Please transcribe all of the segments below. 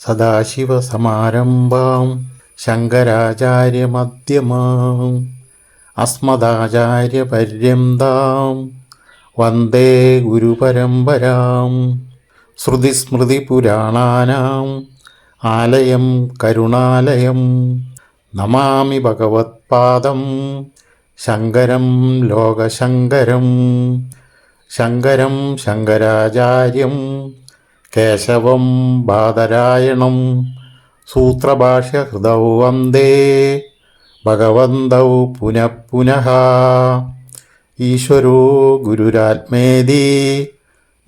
സദാശിവസമാരംഭാം ശങ്കരാചാര്യമധ്യമാം അസ്മദാചാര്യപര്യന്താം വന്ദേ ഗുരുപരമ്പരാം. ശ്രുതിസ്മൃതിപുരാണാനാം ആലയം കരുണാലയം നമാമി ഭഗവത്പാദം ശങ്കരം ലോകശങ്കരം. ശങ്കരം ശങ്കരാചാര്യം കേശവം ബാദരായണം സൂത്രഭാഷ്യഹൃദൗ വന്ദേ ഭഗവന്തൗ പുനഃ പുനഃ. ഈശ്വരോ ഗുരുരാത്മേതി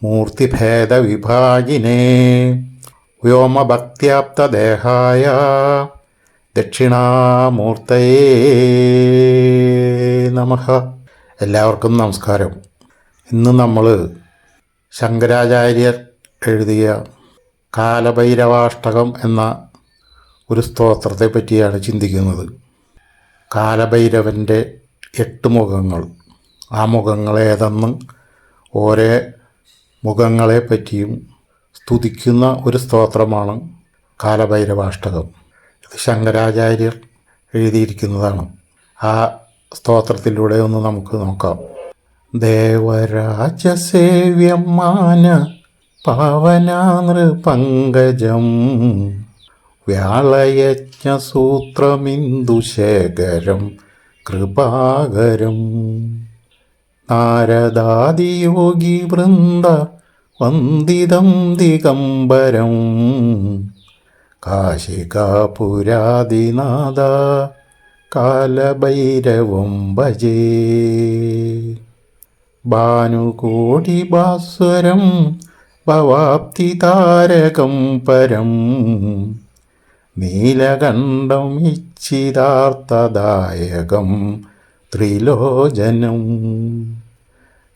മൂർത്തിഭേദവിഭാഗിനേ വ്യോമഭക്ത്യാപ്തദേഹായ ദക്ഷിണാമൂർത്തയേ നമഃ. എല്ലാവർക്കും നമസ്കാരം. ഇന്ന് നമ്മൾ ശങ്കരാചാര്യർ എഴുതിയ കാലഭൈരവാഷ്ടകം എന്ന ഒരു സ്തോത്രത്തെ പറ്റിയാണ് ചിന്തിക്കുന്നത്. കാലഭൈരവൻ്റെ 8 മുഖങ്ങൾ, ആ മുഖങ്ങളേതെന്ന് ഓരോ മുഖങ്ങളെ പറ്റിയും സ്തുതിക്കുന്ന ഒരു സ്തോത്രമാണ് കാലഭൈരവാഷ്ടകം. ഇത് ശങ്കരാചാര്യർ എഴുതിയിരിക്കുന്നതാണ്. ആ സ്തോത്രത്തിലൂടെ ഒന്ന് നമുക്ക് നോക്കാം. ദേവരാജസേവ്യം മാന പാവനാനൃപങ്കജം വ്യാളയജ്ഞസൂത്രമിന്ദുശേഖരം കൃപാകരം നാരദാദിയോഗിവൃന്ദ വന്ദിതം ദിഗംബരം കാശികാപുരാദിനാഥ കാലഭൈരവം ഭജേ. ഭാനുകോടിഭാസ്വരം ഭവാപ്തിതാരകം പരം നീലകണ്ഠം ഇച്ഛിതാർത്ഥദായകം ത്രിലോചനം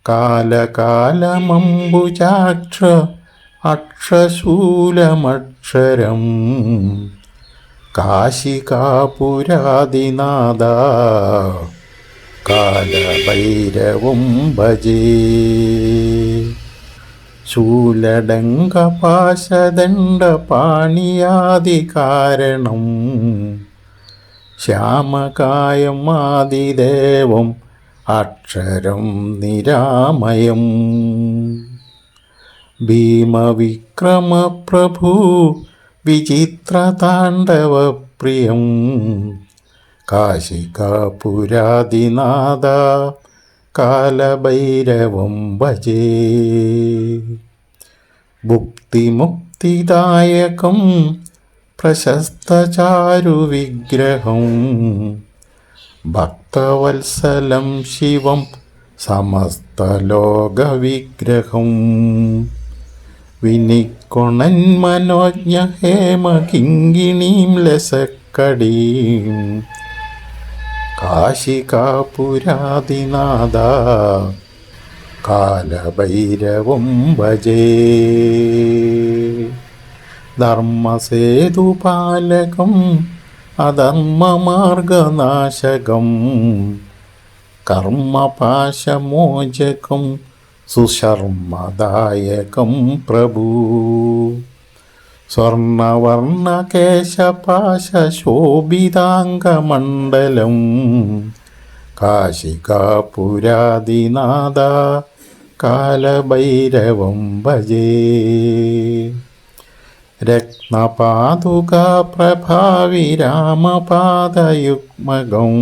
കാലകാലമംബുജാക്ഷ അക്ഷശൂലമക്ഷരം കാശികാപുരാദിനാഥ കാലഭൈരവം ഭജേ. ശൂലഡങ്കപാശദണ്ഡപാണിയാദികാരണം ശ്യാമകായം ആദിദേവം അക്ഷരം നിരാമയം ഭീമവിക്രമപ്രഭു വിചിത്രതാണ്ഡവപ്രിയം കാശികാപുരാദിനാഥ കാലഭൈരവം ഭജേ. ഭുക്തിമുക്തിദായകം പ്രശസ്തചാരുവിഗ്രഹം ഭക്തവത്സലം ശിവം സമസ്തലോകവിഗ്രഹം വിനിക്കൊണൻ മനോജ്ഞ ഹേമകിങ്കിണീം ലസക്കടീം കാശികാപുരാദിനാഥ കാലഭൈരവം ഭജേ. ധർമ്മസേതുപാലകം അധർമ്മമാർഗനാശകം കർമ്മപാശമോചകം സുശർമ്മദായകം പ്രഭു സ്വർണവർണകേശപാശോഭിതാംഗമണ്ഡലം കാശികാപുരാദിനാഥ കാലഭൈരവം ഭജേ. രത്നപാദുകാപ്രഭാവിരാമപാദയുഗ്മകം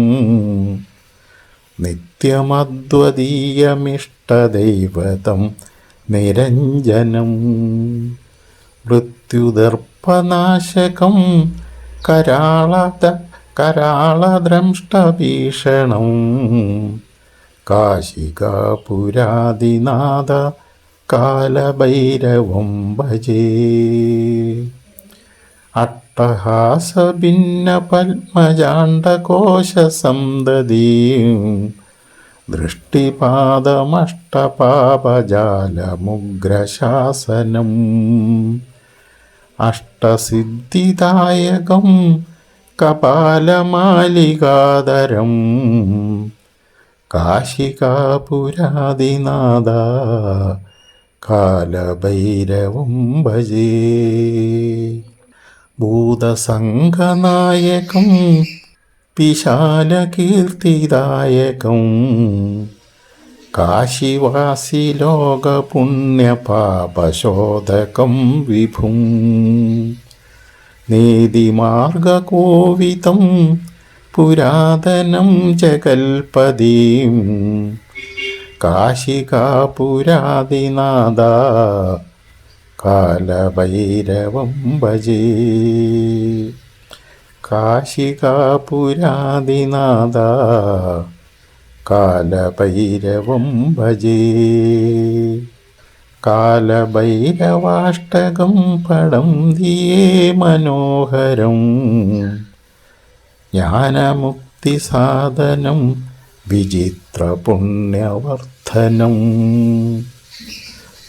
നിത്യമദ്വതീയമിഷ്ടദൈവതം നിരഞ്ജനം മൃത്യുദർപ്പനാശകം കരാളദ്രംഷ്ടഭീഷണം കാശികാപുരാദിനാഥ കാലഭൈരവം ഭജേ. അട്ടഹാസഭിന്നപത്മജാണ്ഡകോശസന്തതീം ദൃഷ്ടിപാദമഷ്ടപാപജാലമുഗ്രശാസനം അഷ്ടസിദ്ധിദായകം കപാലമാലികാധരം കാശികാപുരാദിനാഥ കാലഭൈരവം ഭജേ. ഭൂതസംഘനായകം വിശാലകീർത്തിദായകം കാശിവാസി ലോകപുണ്യപാപശോധകം വിഭും നീതിമാർഗകോവിതം പുരാതനം ജഗൽപദീം കാശികാപുരാദിനാഥ കാലഭൈരവം ഭജേ. കാശികാപുരാദിനാഥ കാലഭൈരവം ഭജേ. കാലഭൈരവാഷ്ടകം പടം ദിയേ മനോഹരം ജ്ഞാനമുക്തിസാധനം വിചിത്രപുണ്യവർദ്ധനം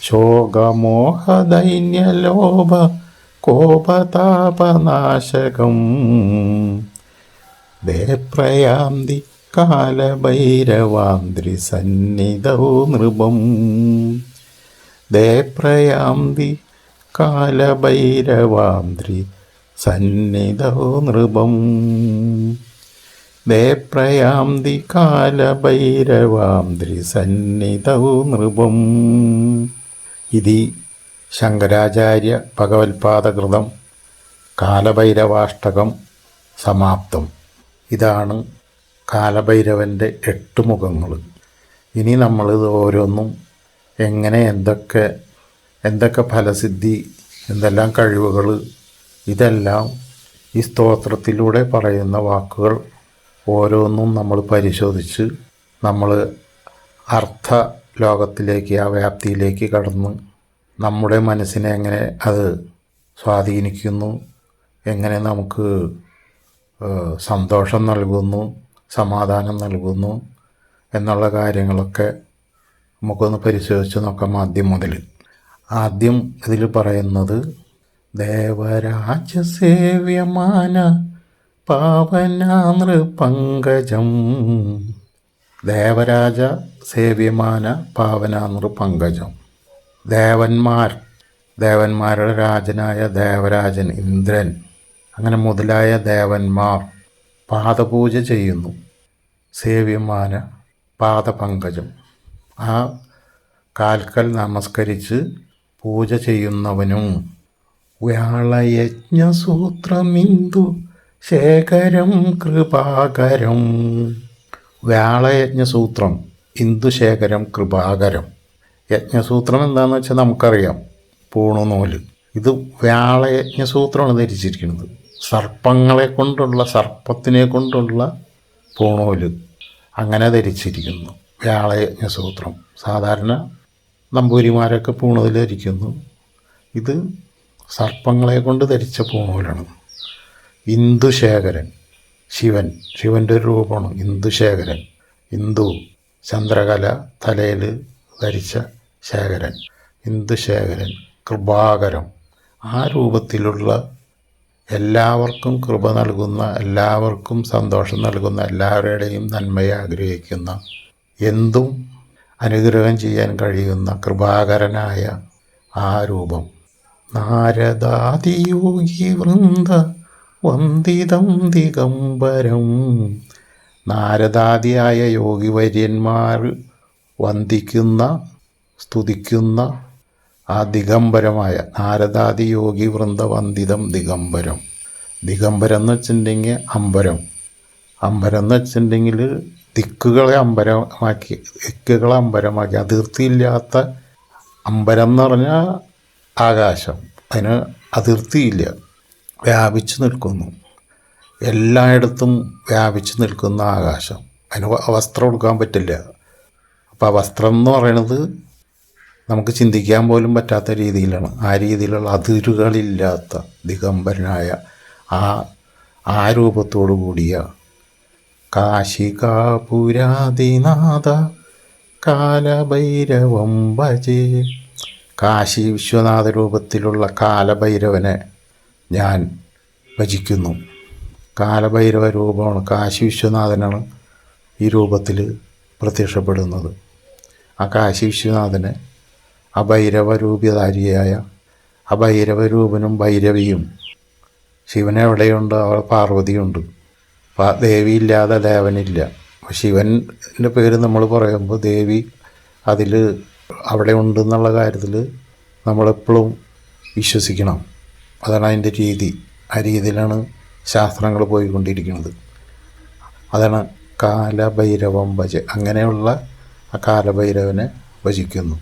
ശോകമോഹദൈന്യലോഭ കോപതാപനാശകം ദേപ്രയാന്തി കാലഭൈരവാന്ദ്രി സന്നിധൗ നൃപം ദേപ്രയാന്തി കാലഭൈരവാന്ദ്രി സന്നിധൗ നൃപം ദേപ്രയാന്തി കാലഭൈരവാന്ദ്രി സന്നിധൗ നൃപം. ഇതി ശങ്കരാചാര്യ ഭഗവത്പാദകൃതം കാലഭൈരവാഷ്ടകം സമാപ്തം. ഇതാണ് കാലഭൈരവൻ്റെ 8 മുഖങ്ങൾ. ഇനി നമ്മളിത് ഓരോന്നും എങ്ങനെ എന്തൊക്കെ ഫലസിദ്ധി, എന്തെല്ലാം കഴിവുകൾ, ഇതെല്ലാം ഈ സ്തോത്രത്തിലൂടെ പറയുന്ന വാക്കുകൾ ഓരോന്നും നമ്മൾ പരിശോധിച്ച് നമ്മൾ അർത്ഥ ലോകത്തിലേക്ക്, ആ വ്യാപ്തിയിലേക്ക് കടന്ന് നമ്മുടെ മനസ്സിനെ എങ്ങനെ അത് സ്വാധീനിക്കുന്നു, എങ്ങനെ നമുക്ക് സന്തോഷം നൽകുന്നു, സമാധാനം നൽകുന്നു എന്നുള്ള കാര്യങ്ങളൊക്കെ നമുക്കൊന്ന് പരിശോധിച്ച് നോക്കാം. ആദ്യം ഇതിൽ പറയുന്നത് ദേവരാജസേവ്യമാന പാവനാനൃപങ്കജം. ദേവരാജ സേവ്യമാന പാവനാനൃപങ്കജം. ദേവന്മാരുടെ രാജനായ ദേവരാജൻ, ഇന്ദ്രൻ, അങ്ങനെ മുതലായ ദേവന്മാർ പാദപൂജ ചെയ്യുന്നു. സേവ്യമാന പാദപങ്കജം, ആ കാൽക്കൽ നമസ്കരിച്ച് പൂജ ചെയ്യുന്നവനും. വ്യാളയജ്ഞസൂത്രമിന്ദു ശേഖരം കൃപാകരം. വ്യാളയജ്ഞസൂത്രം ഇന്ദുശേഖരം കൃപാകരം. യജ്ഞസൂത്രം എന്താണെന്ന് വെച്ചാൽ നമുക്കറിയാം, പൂണുനൂല്. ഇത് വ്യാളയജ്ഞസൂത്രമാണ് ധരിച്ചിരിക്കുന്നത്. സർപ്പത്തിനെ കൊണ്ടുള്ള പൂണൂല് അങ്ങനെ ധരിച്ചിരിക്കുന്നു. വ്യാളയജ്ഞസൂത്രം സാധാരണ നമ്പൂതിരിമാരൊക്കെ പൂണൂല് ധരിക്കുന്നു. ഇത് സർപ്പങ്ങളെ കൊണ്ട് ധരിച്ച പൂണൂലാണ്. ഇന്ദുശേഖരൻ, ശിവൻ്റെ ഒരു രൂപമാണ് ഇന്ദുശേഖരൻ. ഇന്ദു ചന്ദ്രകല തലയിൽ ധരിച്ച ശേഖരൻ, ഇന്ദുശേഖരൻ. കൃപാകരം, ആ രൂപത്തിലുള്ള എല്ലാവർക്കും കൃപ നൽകുന്ന, എല്ലാവർക്കും സന്തോഷം നൽകുന്ന, എല്ലാവരുടെയും നന്മയെ ആഗ്രഹിക്കുന്ന, എന്തും അനുഗ്രഹം ചെയ്യാൻ കഴിയുന്ന കൃപാകരനായ ആ രൂപം. നാരദാദിയോഗി വൃന്ദ വന്ദിതം ദിഗംബരം. നാരദാദിയായ യോഗിവര്യന്മാർ വന്ദിക്കുന്ന, സ്തുതിക്കുന്ന ആ ദിഗംബരമായ നാരദാദി യോഗി വൃന്ദ വന്ദിതം ദിഗംബരം. ദിഗംബരം എന്ന് വെച്ചിട്ടുണ്ടെങ്കിൽ അമ്പരം. അമ്പരം എന്ന് വെച്ചിട്ടുണ്ടെങ്കിൽ ദിക്കുകളെ അമ്പരമാക്കി, അതിർത്തിയില്ലാത്ത അമ്പരം എന്ന് പറഞ്ഞാൽ ആകാശം. അതിന് അതിർത്തിയില്ല, വ്യാപിച്ചു നിൽക്കുന്നു. എല്ലായിടത്തും വ്യാപിച്ചു നിൽക്കുന്ന ആകാശം. അതിന് വസ്ത്രം കൊടുക്കാൻ പറ്റില്ല. അപ്പോൾ ആ വസ്ത്രം എന്ന് പറയുന്നത് നമുക്ക് ചിന്തിക്കാൻ പോലും പറ്റാത്ത രീതിയിലാണ്. ആ രീതിയിലുള്ള അതിരുകളില്ലാത്ത ദിഗംബരനായ ആ രൂപത്തോടു കൂടിയ കാശികാപുരാദിനാഥ കാലഭൈരവം ഭജേ. കാശി വിശ്വനാഥ രൂപത്തിലുള്ള കാലഭൈരവനെ ഞാൻ ഭജിക്കുന്നു. കാലഭൈരവ രൂപമാണ്, കാശി വിശ്വനാഥനാണ് ഈ രൂപത്തിൽ പ്രത്യക്ഷപ്പെടുന്നത്. ആ കാശി വിശ്വനാഥനെ അഭൈരവ രൂപധാരിയായ അഭൈരവ രൂപനും ഭൈരവിയും ശിവൻ എവിടെയുണ്ട് അവിടെ പാർവതിയുണ്ട്. ദേവിയില്ലാതെ ദേവനില്ല. ശിവൻ്റെ പേര് നമ്മൾ പറയുമ്പോൾ ദേവി അതിൽ അവിടെ ഉണ്ടെന്നുള്ള കാര്യത്തിൽ നമ്മളെപ്പോഴും വിശ്വസിക്കണം. അതാണ് അതിൻ്റെ രീതി. ആ രീതിയിലാണ് ശാസ്ത്രങ്ങൾ പോയിക്കൊണ്ടിരിക്കുന്നത്. അതാണ് കാലഭൈരവം ഭജ. അങ്ങനെയുള്ള ആ കാലഭൈരവനെ ഭജിക്കുന്നു.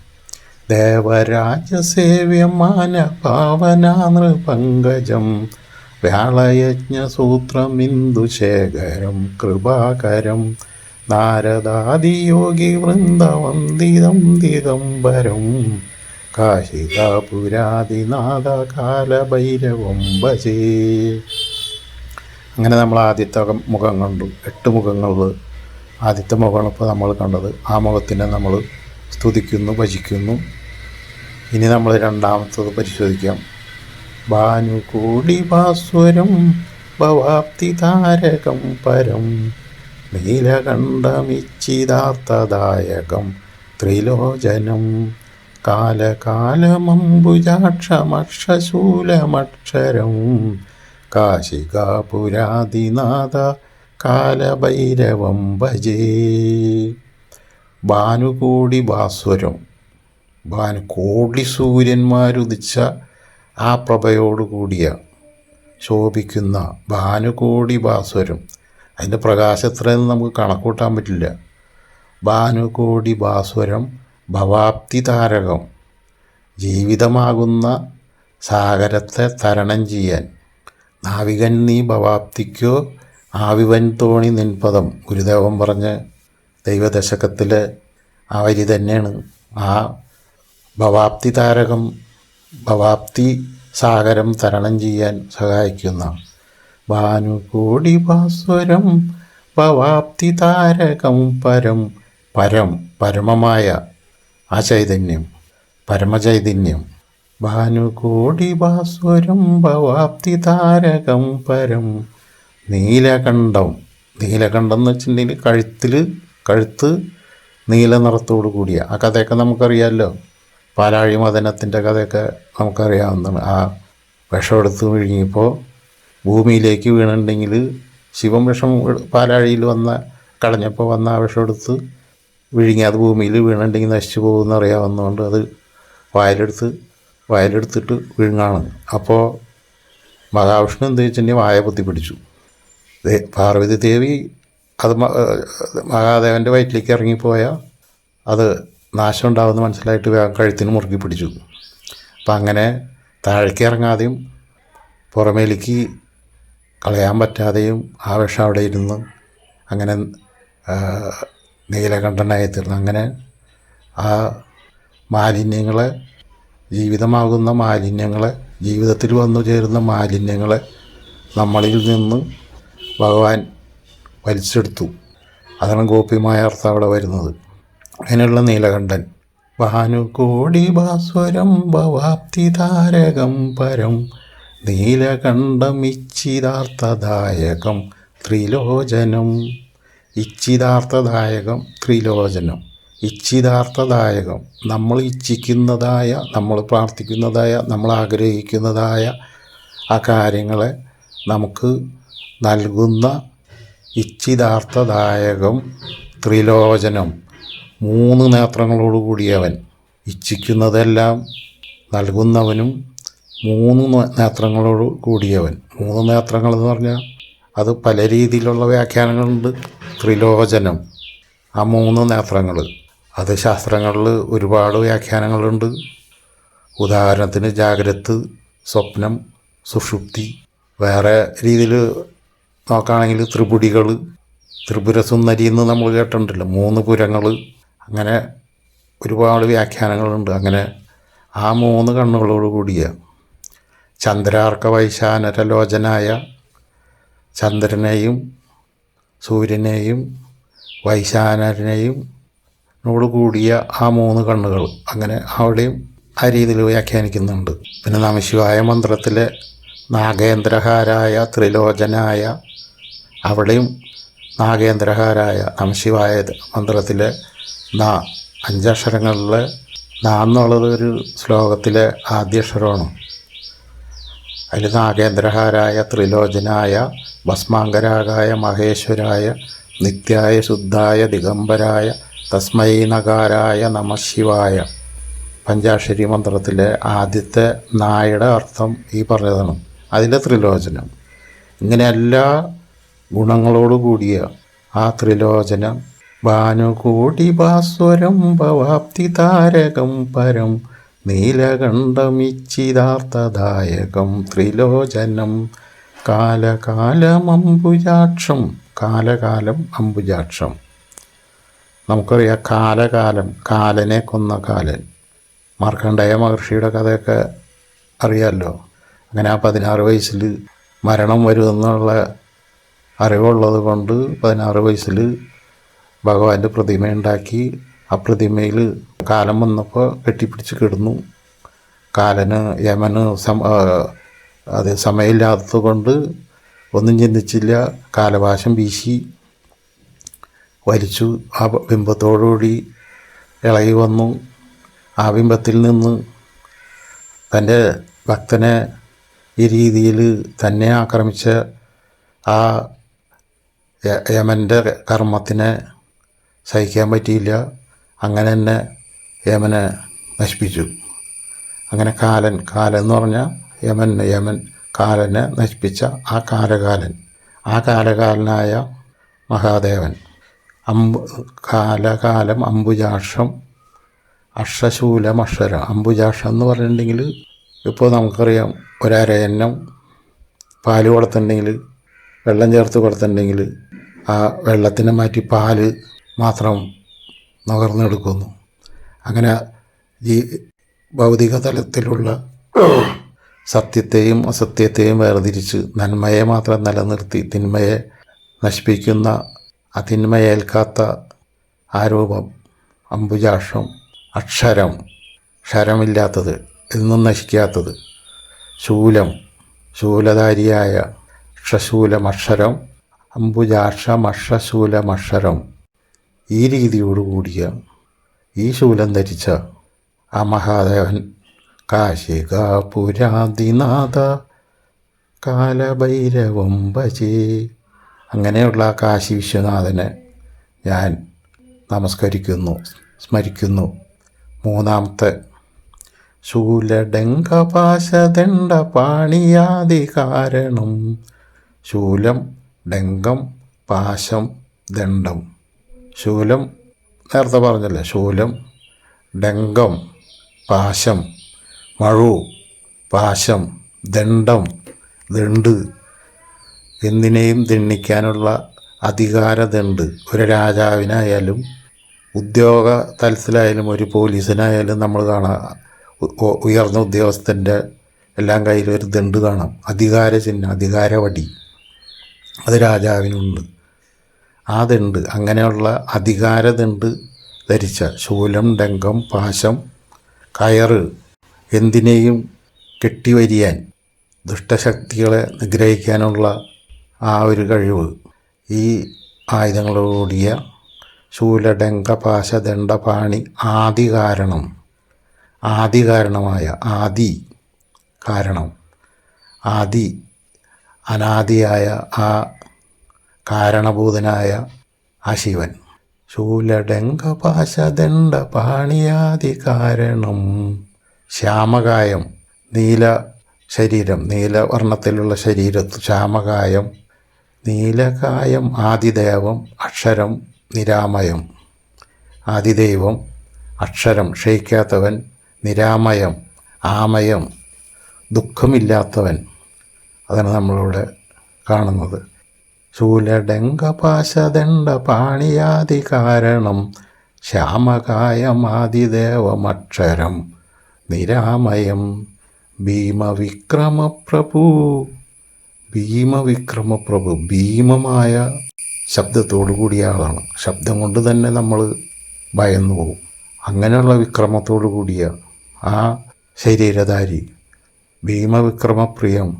ദേവരാജസേവ്യമാന പാവനാ നൃപങ്കജം വ്യാളയജ്ഞസൂത്രമിന്ദുശേഖരം കൃപാകരം നാരദാദിയോഗി വൃന്ദവന്ദിതം ദിഗംബരം കാശികാപുരാദിനാഥ കാലഭൈരവം ഭജേ. അങ്ങനെ നമ്മൾ ആദ്യത്തെ മുഖം കണ്ടു. 8 മുഖങ്ങൾ. ആദ്യത്തെ മുഖമാണ് ഇപ്പോൾ നമ്മൾ കണ്ടത്. ആ മുഖത്തിനെ നമ്മൾ സ്തുതിക്കുന്നു, ഭജിക്കുന്നു. ഇനി നമ്മൾ രണ്ടാമത്തത് പരിശോധിക്കാം. ഭാനുകൂടി ഭാസ്വരം ഭവാപ്തി താരകം പരം നീലകണ്ഠമിച്ചിതാർത്ഥദായകം ത്രിലോചനം കാലകാലമംബുജാക്ഷമക്ഷശൂലമക്ഷരം കാശികാപുരാദിനാഥ കാലഭൈരവം ഭജേ. ഭാനുകൂടി ഭാസ്വരം. കോടി സൂര്യന്മാരുദിച്ച ആ പ്രഭയോടുകൂടിയ ശോഭിക്കുന്ന ഭാനുകോടി ഭാസ്വരം. അതിൻ്റെ പ്രകാശത്രയെന്ന് നമുക്ക് കണക്കൂട്ടാൻ പറ്റില്ല. ഭാനുകോടി ഭാസ്വരം ഭവാപ്തി താരകം. ജീവിതമാകുന്ന സാഗരത്തെ തരണം ചെയ്യാൻ നാവികൻ നീ ഭവാപ്തിക്കോ ആവിവൻ തോണി നിൻപദം. ഗുരുദേവൻ പറഞ്ഞ ദൈവദശകത്തിലെ ആ വരി തന്നെയാണ്. ആ ഭവാപ്തി താരകം, ഭവാപ്തി സാഗരം തരണം ചെയ്യാൻ സഹായിക്കുന്ന ഭാനുകോടി ഭാസ്വരം ഭവാപ്തി താരകം പരം. പരമമായ ആ ചൈതന്യം, പരമചൈതന്യം. ഭാനുകോടി ഭാസ്വരം ഭവാപ്തി താരകം പരം നീലകണ്ഠം. നീലകണ്ഠം എന്ന് വെച്ചിട്ടുണ്ടെങ്കിൽ കഴുത്ത് നീല നിറത്തോടു കൂടിയ. ആ കഥയൊക്കെ നമുക്കറിയാമല്ലോ. പാലാഴി മദനത്തിൻ്റെ കഥയൊക്കെ നമുക്കറിയാവുന്നതാണ്. ആ വിഷമെടുത്ത് വിഴുങ്ങിയപ്പോൾ ഭൂമിയിലേക്ക് വീണിട്ടുണ്ടെങ്കിൽ ശിവൻ വിഷം പാലാഴിയിൽ കളഞ്ഞപ്പോൾ വന്ന ആ വിഷമെടുത്ത് വിഴുങ്ങി അത് ഭൂമിയിൽ വീണിട്ടുണ്ടെങ്കിൽ നശിച്ചു പോകുമെന്ന് അറിയാവുന്നതുകൊണ്ട് അത് വായിലെടുത്തിട്ട് വിഴുങ്ങാണ്. അപ്പോൾ മഹാവിഷ്ണു എന്ത് വെച്ചിട്ടുണ്ടെങ്കിൽ വായ പൊത്തി പിടിച്ചു. പാർവതി ദേവി അത് മഹാദേവൻ്റെ വയറ്റിലേക്ക് ഇറങ്ങിപ്പോയാൽ അത് നാശം ഉണ്ടാവുമെന്ന് മനസ്സിലായിട്ട് വേഗം കഴുത്തിന് മുറുക്കി പിടിച്ചു. അപ്പം അങ്ങനെ താഴേക്ക് ഇറങ്ങാതെയും പുറമേലേക്ക് കളയാൻ പറ്റാതെയും ആ വിഷം അവിടെ ഇരുന്ന് അങ്ങനെ നീലകണ്ഠനായി തീർന്നു. അങ്ങനെ ആ മാലിന്യങ്ങളെ, ജീവിതമാകുന്ന മാലിന്യങ്ങളെ, ജീവിതത്തിൽ വന്നു ചേരുന്ന മാലിന്യങ്ങളെ നമ്മളിൽ നിന്ന് ഭഗവാൻ വലിച്ചെടുത്തു. അതാണ് ഗോപിമായ അർത്ഥം അവിടെ വരുന്നത്. അതിനുള്ള നീലകണ്ഠൻ. ഭാനുകോടി ഭാസ്വരം ഭവാപ്തി താരകം പരം നീലകണ്ഠമിച്ചിതാർത്ഥദായകം ത്രിലോചനം. ഇച്ഛിതാർത്ഥദായകം ത്രിലോചനം. ഇച്ഛിതാർത്ഥദായകം, നമ്മൾ ഇച്ഛിക്കുന്നതായ, നമ്മൾ പ്രാർത്ഥിക്കുന്നതായ, നമ്മൾ ആഗ്രഹിക്കുന്നതായ ആ കാര്യങ്ങളെ നമുക്ക് നൽകുന്ന ഇച്ഛിതാർത്ഥദായകം ത്രിലോചനം. 3 നേത്രങ്ങളോട് കൂടിയവൻ. ഇച്ഛിക്കുന്നതെല്ലാം നൽകുന്നവനും 3 നേത്രങ്ങളോട് കൂടിയവൻ. 3 നേത്രങ്ങൾ എന്ന് പറഞ്ഞാൽ അത് പല രീതിയിലുള്ള വ്യാഖ്യാനങ്ങളുണ്ട്. ത്രിലോചനം, ആ 3 നേത്രങ്ങൾ, അത് ശാസ്ത്രങ്ങളിൽ ഒരുപാട് വ്യാഖ്യാനങ്ങളുണ്ട്. ഉദാഹരണത്തിന് ജാഗ്രത്, സ്വപ്നം, സുഷുപ്തി. വേറെ രീതിയിൽ നോക്കുകയാണെങ്കിൽ ത്രിപുടികൾ, ത്രിപുരസുന്ദരി എന്ന് നമ്മൾ കേട്ടിട്ടുണ്ടല്ലോ, 3 പുരങ്ങൾ. അങ്ങനെ ഒരുപാട് വ്യാഖ്യാനങ്ങളുണ്ട്. അങ്ങനെ ആ 3 കണ്ണുകളോട് കൂടിയ ചന്ദ്രാർക്ക വൈശാനരലോചനായ ചന്ദ്രനെയും സൂര്യനെയും വൈശാനരനെയും നോട് കൂടിയ ആ 3 കണ്ണുകൾ. അങ്ങനെ അവിടെയും ആ രീതിയിൽ വ്യാഖ്യാനിക്കുന്നുണ്ട്. പിന്നെ നമഃശിവായ മന്ത്രത്തിലെ നാഗേന്ദ്രഹാരായ ത്രിലോചനായ, അവിടെയും നാഗേന്ദ്രഹാരായ നമഃശിവായ മന്ത്രത്തിലെ 5 അക്ഷരങ്ങളിലെ നാ എന്നുള്ളത് ഒരു ശ്ലോകത്തിലെ ആദ്യ അക്ഷരമാണ്. അതിൽ നാഗേന്ദ്രഹാരായ ത്രിലോചനായ ഭസ്മാങ്കരാകായ മഹേശ്വരായ നിത്യായ ശുദ്ധായ ദിഗംബരായ തസ്മൈ നകാരായ നമഃശിവായ പഞ്ചാക്ഷരി മന്ത്രത്തിലെ ആദ്യത്തെ നായുടെ അർത്ഥം ഈ പറഞ്ഞതാണ്. അതിലെ ത്രിലോചനം ഇങ്ങനെ എല്ലാ ഗുണങ്ങളോടു കൂടിയ ആ ത്രിലോചനം ഭാനുകൂടി ഭാസ്വരം ഭവാപ്തി താരകം പരം നീലകണ്ഠമിച്ചിതാർത്ഥദായകം ത്രിലോചനം കാലകാലമംബുജാക്ഷം. കാലകാലം അംബുജാക്ഷം. നമുക്കറിയാം കാലകാലം, കാലനെ കൊന്ന കാലൻ. മാർക്കണ്ഡേയ മഹർഷിയുടെ കഥയൊക്കെ അറിയാമല്ലോ. അങ്ങനെ ആ 16 വയസ്സിൽ മരണം വരുമെന്നുള്ള അറിവുള്ളത് കൊണ്ട് 16 വയസ്സിൽ ഭഗവാന്റെ പ്രതിമയുണ്ടാക്കി. ആ പ്രതിമയിൽ കാലം വന്നപ്പോൾ കെട്ടിപ്പിടിച്ച് കിടന്നു. കാലന് യമന് അത് സമയമില്ലാത്തത് കൊണ്ട് ഒന്നും ചിന്തിച്ചില്ല. കാലപാശം വീശി വലിച്ചു. ആ ബിംബത്തോടുകൂടി ഇളകി വന്നു. ആ ബിംബത്തിൽ നിന്ന് തൻ്റെ ഭക്തനെ ഈ രീതിയിൽ തന്നെ ആക്രമിച്ച ആ യമൻ്റെ കർമ്മത്തിനെ സഹിക്കാൻ പറ്റിയില്ല. അങ്ങനെ തന്നെ യമനെ നശിപ്പിച്ചു. അങ്ങനെ കാലൻ എന്ന് പറഞ്ഞാൽ യമൻ കാലനെ നശിപ്പിച്ച ആ കാലകാലനായ മഹാദേവൻ. കാലകാലം അംബുജാക്ഷം അക്ഷശൂലം അക്ഷരം. അംബുജാക്ഷം എന്ന് പറഞ്ഞിട്ടുണ്ടെങ്കിൽ ഇപ്പോൾ നമുക്കറിയാം, ഒരരയന്നം പാല് കൊടുത്തിട്ടുണ്ടെങ്കിൽ, വെള്ളം ചേർത്ത് കൊടുത്തിട്ടുണ്ടെങ്കിൽ ആ വെള്ളത്തിനെ മാറ്റി പാല് മാത്രം നുകർന്നെടുക്കുന്നു. അങ്ങനെ ഈ ഭൗതിക തലത്തിലുള്ള സത്യത്തെയും അസത്യത്തെയും വേർതിരിച്ച് നന്മയെ മാത്രം നിലനിർത്തി തിന്മയെ നശിപ്പിക്കുന്ന, അതിന്മയേൽക്കാത്ത ആ രൂപം അംബുജാക്ഷം. അക്ഷരം, ക്ഷരമില്ലാത്തത്, എന്നും നശിക്കാത്തത്. ശൂലധാരിയായ അക്ഷശൂലമക്ഷരം. അംബുജാക്ഷമക്ഷശൂലമക്ഷരം. ഈ രീതിയോടുകൂടിയ ഈ ശൂലം ധരിച്ച ആ മഹാദേവൻ കാശികാപുരാദിനാഥ കാലഭൈരവം ഭജേ. അങ്ങനെയുള്ള ആ കാശി വിശ്വനാഥനെ ഞാൻ നമസ്കരിക്കുന്നു, സ്മരിക്കുന്നു. മൂന്നാമത്തെ ശൂലഡംഗപാശദണ്ഡ പാണിയാദി കാരണം. ശൂലം, ഡംഗം, പാശം, ദണ്ഡം. ശൂലം നേരത്തെ പറഞ്ഞല്ലേ, ശൂലം, ഡംഗം, പാശം, മഴു, പാശം, ദണ്ഡം, ദണ്ട്. എന്തിനേയും ദണ്ഡിക്കാനുള്ള അധികാരദണ്ട്. ഒരു രാജാവിനായാലും ഉദ്യോഗ തലത്തിലായാലും ഒരു പോലീസിനായാലും നമ്മൾ കാണാം, ഉയർന്ന ഉദ്യോഗസ്ഥൻ്റെ എല്ലാം കയ്യിലും ഒരു ദണ്ട് കാണാം. അധികാര ചിഹ്നം, അധികാരവടി. അത് രാജാവിനുണ്ട്. ആ ദണ്ട്, അങ്ങനെയുള്ള അധികാരദണ്ട് ധരിച്ച ശൂലം, ഡംഗം, പാശം, കയറ്, എന്തിനേയും കെട്ടിവരിയാൻ, ദുഷ്ടശക്തികളെ നിഗ്രഹിക്കാനുള്ള ആ ഒരു കഴിവ് ഈ ആയുധങ്ങളോടിയ ശൂലഡംഗപാശദണ്ഡപാണി ആദികാരണമായ അനാദിയായ ആ കാരണഭൂതനായ ആ ശിവൻ. ശൂലഡംഗപാശദണ്ഡപാണിയാദി കാരണം. ശ്യാമകായം, നീല ശരീരം, നീലവർണ്ണത്തിലുള്ള ശരീരത്ത് ശ്യാമകായം. നീലകായം ആദിദേവം, അക്ഷരം നിരാമയം. ആദിദൈവം, അക്ഷരം ക്ഷയിക്കാത്തവൻ, നിരാമയം ആമയം ദുഃഖമില്ലാത്തവൻ. അതാണ് നമ്മളിവിടെ കാണുന്നത്. ശൂലഡംഗപാശദണ്ഡപാണിയാദി കാരണം. ശ്യാമകായമാദിദേവമക്ഷരം നിരാമയം. ഭീമവിക്രമപ്രഭു. ഭീമമായ ശബ്ദത്തോടു കൂടിയ ആളാണ്. ശബ്ദം കൊണ്ട് തന്നെ നമ്മൾ ഭയന്നു പോകും. അങ്ങനെയുള്ള വിക്രമത്തോടു കൂടിയ ആ ശരീരധാരി ഭീമവിക്രമപ്രിയം.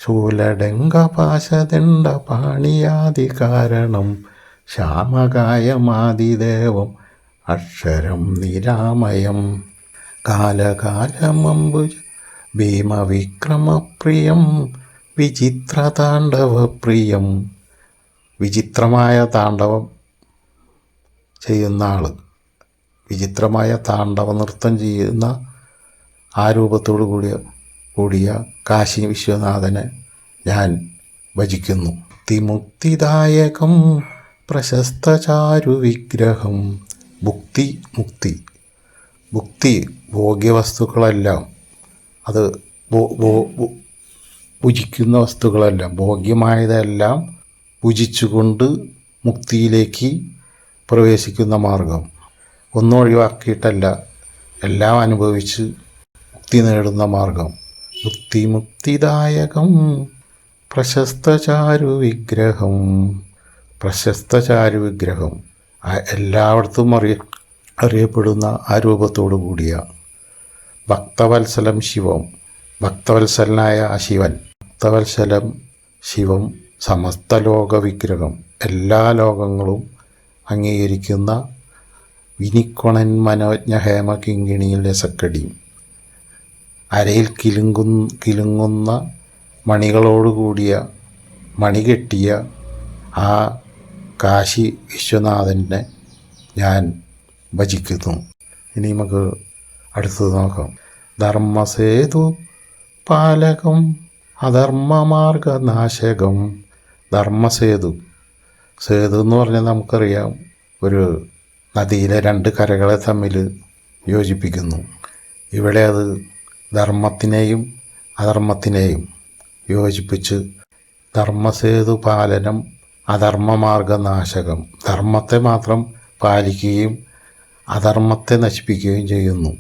ശൂലഡംഗപാശദണ്ഡപാണിയാദി കാരണം. ശ്യാമകായമാദിദേവം അക്ഷരം നിരാമയം. കാലകാലമംബുജ ഭീമവിക്രമപ്രിയം വിചിത്രതാണ്ഡവപ്രിയം. വിചിത്രമായ താണ്ഡവം ചെയ്യുന്ന ആൾ, വിചിത്രമായ താണ്ഡവ നൃത്തം ചെയ്യുന്ന ആ രൂപത്തോടു കൂടിയ കാശി വിശ്വനാഥനെ ഞാൻ ഭജിക്കുന്നു. മുക്തിദായകം പ്രശസ്ത ചാരുവിഗ്രഹം. മുക്തി ഭോഗ്യവസ്തുക്കളെല്ലാം, അത് ഭുജിക്കുന്ന വസ്തുക്കളെല്ലാം, ഭോഗ്യമായതെല്ലാം ഭുജിച്ചുകൊണ്ട് മുക്തിയിലേക്ക് പ്രവേശിക്കുന്ന മാർഗം. ഒന്നും ഒഴിവാക്കിയിട്ടല്ല, എല്ലാം അനുഭവിച്ച് മുക്തി നേടുന്ന മാർഗം. മുക്തിദായകം പ്രശസ്ത ചാരുവിഗ്രഹം. പ്രശസ്ത ചാരുവിഗ്രഹം, എല്ലായിടത്തും അറിയപ്പെടുന്ന ആ രൂപത്തോടു കൂടിയ ഭക്തവത്സലം ശിവം. ഭക്തവത്സലനായ ആ ശിവൻ, ഭക്തവത്സലം ശിവം സമസ്ത ലോക വിഗ്രഹം. എല്ലാ ലോകങ്ങളും അംഗീകരിക്കുന്ന വിനിക്കൊണൻ മനോജ്ഞ ഹേമ കിങ്കിണിയിൽ രസക്കടി. അരയിൽ കിലുങ്ങുന്ന മണികളോടുകൂടിയ, മണി കെട്ടിയ ആ കാശി വിശ്വനാഥനെ ഞാൻ ഭജിക്കുന്നു. ഇനി നമുക്ക് അടുത്തത് നോക്കാം. ധർമ്മസേതു പാലകം അധർമ്മമാർഗനാശകം. ധർമ്മസേതു, സേതു എന്ന് പറഞ്ഞാൽ നമുക്കറിയാം, ഒരു നദിയിലെ രണ്ട് കരകളെ തമ്മിൽ യോജിപ്പിക്കുന്നു. ഇവിടെ അത് ധർമ്മത്തിനെയും അധർമ്മത്തിനെയും യോജിപ്പിച്ച് ധർമ്മസേതു പാലനം അധർമ്മമാർഗനാശകം. ധർമ്മത്തെ മാത്രം പാലിക്കുകയും അധർമ്മത്തെ നശിപ്പിക്കുകയും ചെയ്യുന്നു.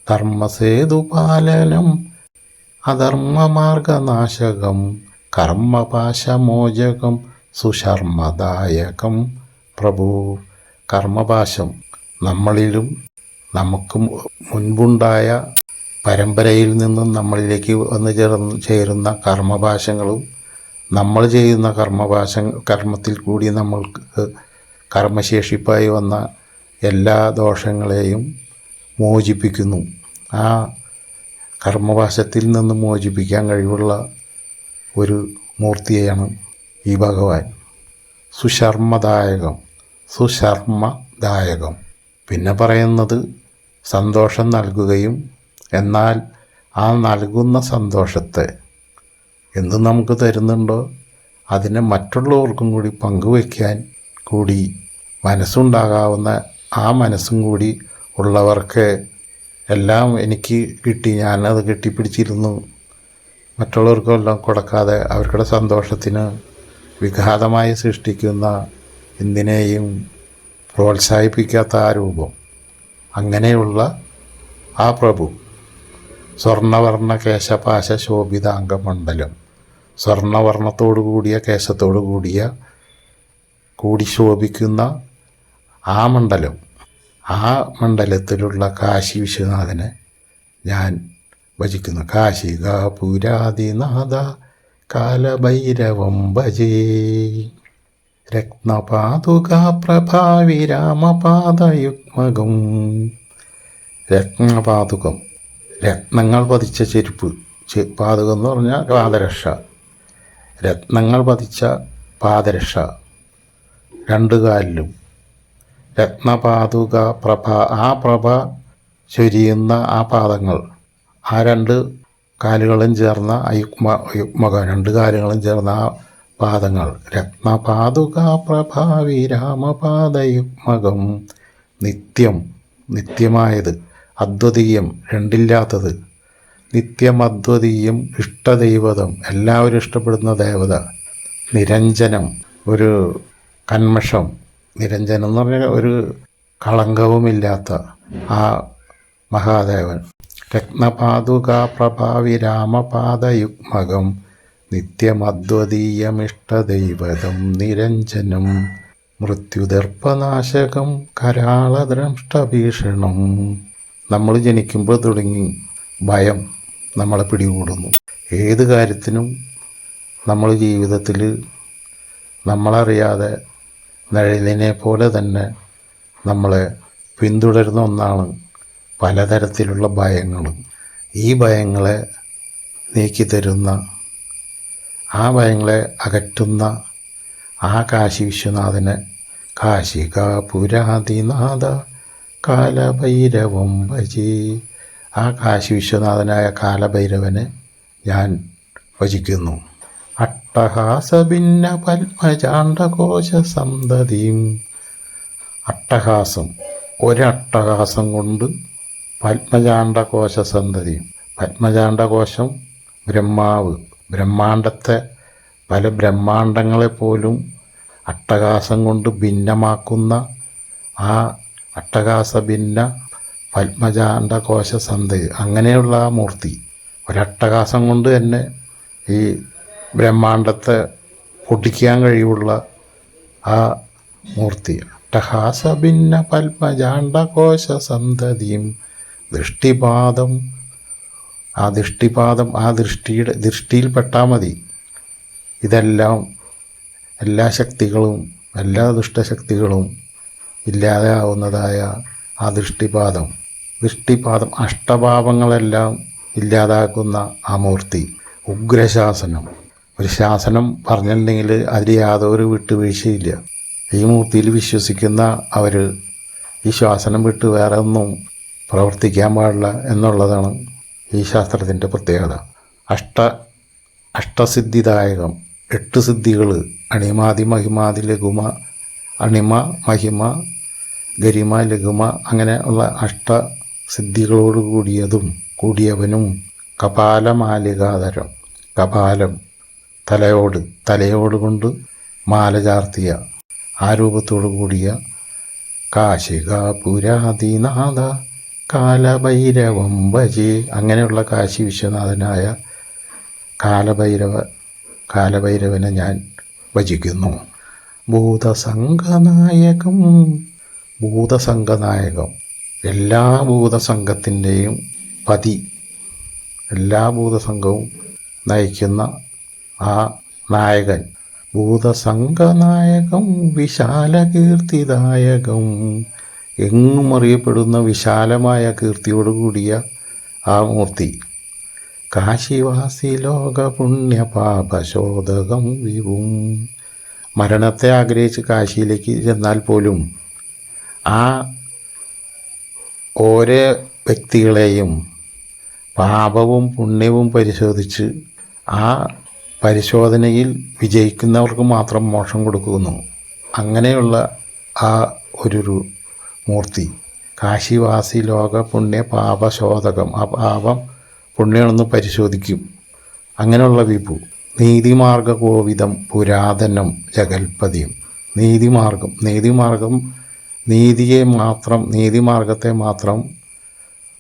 ധർമ്മസേതു പാലനം അധർമ്മമാർഗനാശകം കർമ്മപാശമോചകം സുശർമ്മദായകം. പ്രഭു, കർമ്മപാശം, നമ്മളിലും നമുക്ക് മുൻപുണ്ടായ പരമ്പരയിൽ നിന്നും നമ്മളിലേക്ക് വന്ന് ചേരുന്ന കർമ്മപാശങ്ങളും നമ്മൾ ചെയ്യുന്ന കർമ്മത്തിൽ കൂടി നമ്മൾക്ക് കർമ്മശേഷിപ്പായി വന്ന എല്ലാ ദോഷങ്ങളെയും മോചിപ്പിക്കുന്നു. ആ കർമ്മപാശത്തിൽ നിന്ന് മോചിപ്പിക്കാൻ കഴിവുള്ള ഒരു മൂർത്തിയാണ് ഈ ഭഗവാൻ. സുശർമ്മദായകം. പിന്നെ പറയുന്നത് സന്തോഷം നൽകുകയും, എന്നാൽ ആ നൽകുന്ന സന്തോഷത്തെ എന്ത് നമുക്ക് തരുന്നുണ്ടോ അതിനെ മറ്റുള്ളവർക്കും കൂടി പങ്കുവയ്ക്കാൻ കൂടി മനസ്സുണ്ടാകാവുന്ന, ആ മനസ്സും കൂടി ഉള്ളവർക്ക് എല്ലാം എനിക്ക് കിട്ടി, ഞാനത് കെട്ടിപ്പിടിച്ചിരുന്നു, മറ്റുള്ളവർക്കെല്ലാം കൊടുക്കാതെ അവരുടെ സന്തോഷത്തിന് വിഘാതമായി സൃഷ്ടിക്കുന്ന എന്തിനേയും പ്രോത്സാഹിപ്പിക്കാത്ത ആ രൂപം, അങ്ങനെയുള്ള ആ പ്രഭു. സ്വർണവർണ്ണ കേശപാശ ശോഭിതാംഗമണ്ഡലം. സ്വർണവർണ്ണത്തോടു കൂടിയ കേശത്തോടു കൂടി ശോഭിക്കുന്ന ആ മണ്ഡലം, ആ മണ്ഡലത്തിലുള്ള കാശി വിശ്വനാഥനെ ഞാൻ ഭജിക്കുന്നു. കാശികാപുരാതിനാഥ കാലഭൈരവം ഭജേ. രത്നപാതുകാപ്രഭാവിരാമപാദയുഗ്മകം. രത്നപാതുകം, രത്നങ്ങൾ പതിച്ച ചെരുപ്പ്. പാതുകം എന്ന് പറഞ്ഞാൽ പാദരക്ഷ. രത്നങ്ങൾ പതിച്ച പാദരക്ഷ രണ്ടു കാലിലും. രത്നപാതുക പ്രഭ, ആ പ്രഭ ചൊരിയുന്ന ആ പാദങ്ങൾ, ആ രണ്ട് കാലുകളും ചേർന്ന യുഗ്മകം, രണ്ട് കാലുകളും ചേർന്ന ആ പാദങ്ങൾ. രത്നപാതുക പ്രഭാവിരാമപാദയുഗ്മകം. നിത്യമായത്, അദ്വിതീയം, രണ്ടില്ലാത്തത്, നിത്യമദ്വിതീയം, ഇഷ്ടദൈവതം, എല്ലാവരും ഇഷ്ടപ്പെടുന്ന ദേവത. നിരഞ്ജനം, ഒരു കന്മഷം, നിരഞ്ജനം എന്ന് പറഞ്ഞാൽ ഒരു കളങ്കവുമില്ലാത്ത ആ മഹാദേവൻ. രത്നപാതുക പ്രഭാവിരാമപാദയുഗ്മകം നിത്യമദ്വിതീയമിഷ്ടദൈവതം നിരഞ്ജനം. മൃത്യുദർപ്പനാശകം കരാളദ്രഷ്ടഭീഷണം. നമ്മൾ ജനിക്കുമ്പോൾ തുടങ്ങി ഭയം നമ്മളെ പിടികൂടുന്നു. ഏത് കാര്യത്തിനും നമ്മൾ ജീവിതത്തിൽ നമ്മളറിയാതെ നിഴലിനെ പോലെ തന്നെ നമ്മളെ പിന്തുടരുന്ന ഒന്നാണ് പലതരത്തിലുള്ള ഭയങ്ങളും. ഈ ഭയങ്ങളെ നീക്കിത്തരുന്ന, ആ ഭയങ്ങളെ അകറ്റുന്ന ആ കാശി വിശ്വനാഥനെ, കാശികാപുരാതിനാഥ കാലഭൈരവം ഭജേ, ആ കാശി വിശ്വനാഥനായ കാലഭൈരവനെ ഞാൻ ഭജിക്കുന്നു. അട്ടഹാസഭിന്ന പത്മചാണ്ഡകോശ സന്തതിയും, അട്ടഹാസം, ഒരട്ടഹാസം കൊണ്ട് പത്മചാണ്ഡകോശ സന്തതിയും. പത്മചാണ്ഡകോശം ബ്രഹ്മാവ്, ബ്രഹ്മാണ്ടത്തെ പല ബ്രഹ്മാണ്ടങ്ങളെപ്പോലും അട്ടഹാസം കൊണ്ട് ഭിന്നമാക്കുന്ന ആ അട്ടഹാസ ഭിന്ന പത്മചാണ്ഡകോശ സന്തതി, അങ്ങനെയുള്ള ആ മൂർത്തി ഒരട്ടഹാസം കൊണ്ട് തന്നെ ഈ ബ്രഹ്മാണ്ടത്തെ പൊട്ടിക്കാൻ കഴിവുള്ള ആ മൂർത്തി. അട്ടഹാസ ഭിന്ന പത്മചാണ്ഡകോശ സന്തതിയും ദൃഷ്ടിപാദം, ആ ദൃഷ്ടിപാദം, ആ ദൃഷ്ടിയിൽപ്പെട്ടാൽ മതി ഇതെല്ലാം, എല്ലാ ശക്തികളും, എല്ലാ ദുഷ്ടശക്തികളും ഇല്ലാതെ ആവുന്നതായ ആ ദൃഷ്ടിപാദം, അഷ്ടഭാവങ്ങളെല്ലാം ഇല്ലാതാക്കുന്ന ആ മൂർത്തി. ഉഗ്രശാസനം, ഒരു ശാസനം പറഞ്ഞിട്ടുണ്ടെങ്കിൽ അതിൽ യാതൊരു വിട്ടുവീഴ്ചയില്ല. ഈ മൂർത്തിയിൽ വിശ്വസിക്കുന്ന അവർ ഈ ശാസനം വിട്ട് വേറെ ഒന്നും പ്രവർത്തിക്കാൻ പാടില്ല എന്നുള്ളതാണ് ഈ ശാസ്ത്രത്തിൻ്റെ പ്രത്യേകത. അഷ്ടസിദ്ധിദായകം, 8 സിദ്ധികൾ, അണിമാതി മഹിമാതി ലഘുമ, അണിമ മഹിമ ഗരിമ ലഘുമ, അങ്ങനെ ഉള്ള അഷ്ടസിദ്ധികളോട് കൂടിയവനും കപാലമാലികാധരം, കപാലം തലയോട് കൊണ്ട് മാല ചാർത്തിയ ആ രൂപത്തോടു കൂടിയ കാശികാപുരാതിനാഥ കാലഭൈരവം ഭജേ, അങ്ങനെയുള്ള കാശി വിശ്വനാഥനായ കാലഭൈരവനെ ഞാൻ ഭജിക്കുന്നു. ഭൂതസംഘനായകം, എല്ലാ ഭൂതസംഘത്തിൻ്റെയും പതി, എല്ലാ ഭൂതസംഘവും നയിക്കുന്ന ആ നായകൻ. ഭൂതസംഘനായകം വിശാലകീർത്തിദായകം, എങ്ങും അറിയപ്പെടുന്ന വിശാലമായ കീർത്തിയോടുകൂടിയ ആ മൂർത്തി. കാശിവാസി ലോക പുണ്യപാപശോധകം വിവും, മരണത്തെ ആഗ്രഹിച്ച് കാശിയിലേക്ക് ചെന്നാൽ പോലും ആ ഓരോ വ്യക്തികളെയും പാപവും പുണ്യവും പരിശോധിച്ച് ആ പരിശോധനയിൽ വിജയിക്കുന്നവർക്ക് മാത്രം മോക്ഷം കൊടുക്കുന്നു. അങ്ങനെയുള്ള ആ ഒരു മൂർത്തി കാശിവാസി ലോക പുണ്യ പാപശോധകം, ആ പാപം പുണ്യമെന്ന് പരിശോധിക്കും. അങ്ങനെയുള്ള വിഭു. നീതിമാർഗ കോവിദം പുരാതനം ജഗൽപതിയും, നീതിമാർഗം നീതിമാർഗത്തെ മാത്രം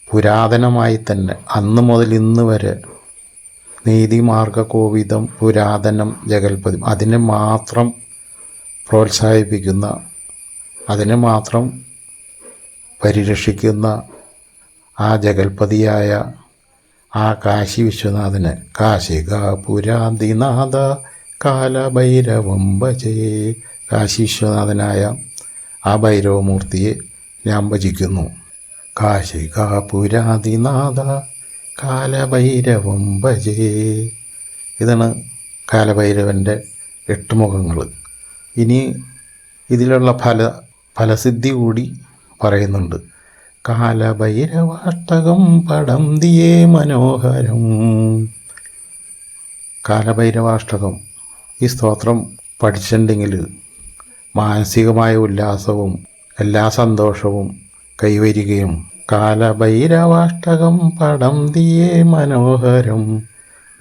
പുരാതനമായി തന്നെ അന്ന് മുതൽ ഇന്ന് വരെ നീതിമാർഗ കോവിദം പുരാതനം ജഗൽപതി, അതിനെ മാത്രം പ്രോത്സാഹിപ്പിക്കുന്ന, അതിനെ മാത്രം പരിരക്ഷിക്കുന്ന ആ ജഗൽപതിയായ ആ കാശി വിശ്വനാഥന്, കാശികാപുരാതിനാഥ കാലഭൈരവം ഭജേ, കാശി വിശ്വനാഥനായ ആ ഭൈരവമൂർത്തിയെ ഞാൻ ഭജിക്കുന്നു. കാശികാപുരാതിനാഥ കാലഭൈരവം ഭജേ. ഇതാണ് കാലഭൈരവൻ്റെ 8 മുഖങ്ങൾ. ഇനി ഇതിലുള്ള ഫലസിദ്ധി കൂടി പറയുന്നുണ്ട്. കാലഭൈരവാഷ്ടകം പടംതിയേ മനോഹരം. കാലഭൈരവാഷ്ടകം, ഈ സ്തോത്രം പഠിച്ചിട്ടുണ്ടെങ്കിൽ മാനസികമായ ഉല്ലാസവും എല്ലാ സന്തോഷവും കൈവരികയും, കാലഭൈരവാഷ്ടകം പടംതിയേ മനോഹരം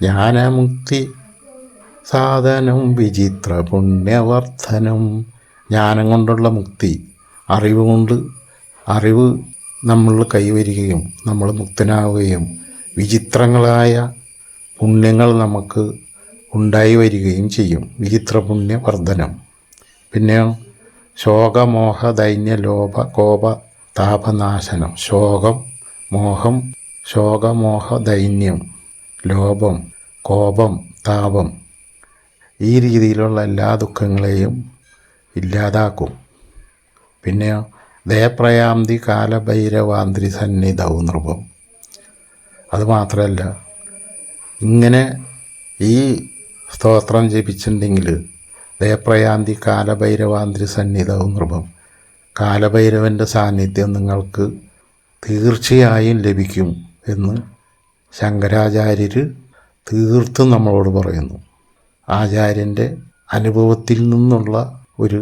ജ്ഞാനമുക്തി സാധനം വിചിത്ര പുണ്യവർദ്ധനം. ജ്ഞാനം കൊണ്ടുള്ള മുക്തി, അറിവ് നമ്മൾ കൈവരികയും നമ്മൾ മുക്തനാവുകയും വിചിത്രങ്ങളായ പുണ്യങ്ങൾ നമുക്ക് ഉണ്ടായി വരികയും ചെയ്യും. വിചിത്ര പുണ്യവർദ്ധനം. പിന്നെ ശോകമോഹ ദൈന്യ ലോഭ കോപ താപനാശനം. ശോകമോഹ ദൈന്യം, ലോഭം, കോപം, താപം, ഈ രീതിയിലുള്ള എല്ലാ ദുഃഖങ്ങളെയും ഇല്ലാതാക്കും. പിന്നെ ദയപ്രയാന്തി കാലഭൈരവാന്ത്രി സന്നിധൗ നൃപം. അതുമാത്രമല്ല, ഇങ്ങനെ ഈ സ്തോത്രം ജപിച്ചിട്ടുണ്ടെങ്കിൽ ദയപ്രയാന്തി കാലഭൈരവാന്തി സന്നിധവും നൃപം, കാലഭൈരവൻ്റെ സാന്നിധ്യം നിങ്ങൾക്ക് തീർച്ചയായും ലഭിക്കും എന്ന് ശങ്കരാചാര്യർ തീർത്തും നമ്മളോട് പറയുന്നു. ആചാര്യൻ്റെ അനുഭവത്തിൽ നിന്നുള്ള ഒരു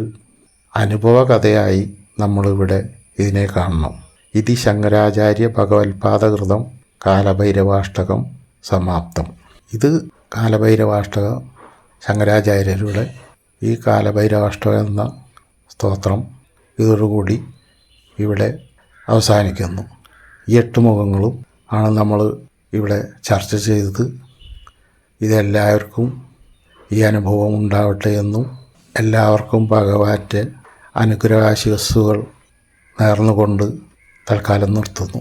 അനുഭവ കഥയായി നമ്മളിവിടെ ഇതിനെ കാണണം. ഇത് ശങ്കരാചാര്യ ഭഗവത്പാദകൃതം കാലഭൈരവാഷ്ടകം സമാപ്തം. ഇത് കാലഭൈരവാഷ്ടകം ശങ്കരാചാര്യരുടെ ഈ കാലഭൈരവാഷ്ടകം എന്ന സ്തോത്രം ഇതോടുകൂടി ഇവിടെ അവസാനിക്കുന്നു. ഈ 8 മുഖങ്ങളും ആണ് നമ്മൾ ഇവിടെ ചർച്ച ചെയ്തത്. ഇതെല്ലാവർക്കും ഈ അനുഭവം ഉണ്ടാവട്ടെ എന്നും എല്ലാവർക്കും ഭഗവാന്റെ അനുഗ്രഹാശിസ്സുകൾ നേർന്നുകൊണ്ട് തൽക്കാലം നിർത്തുന്നു.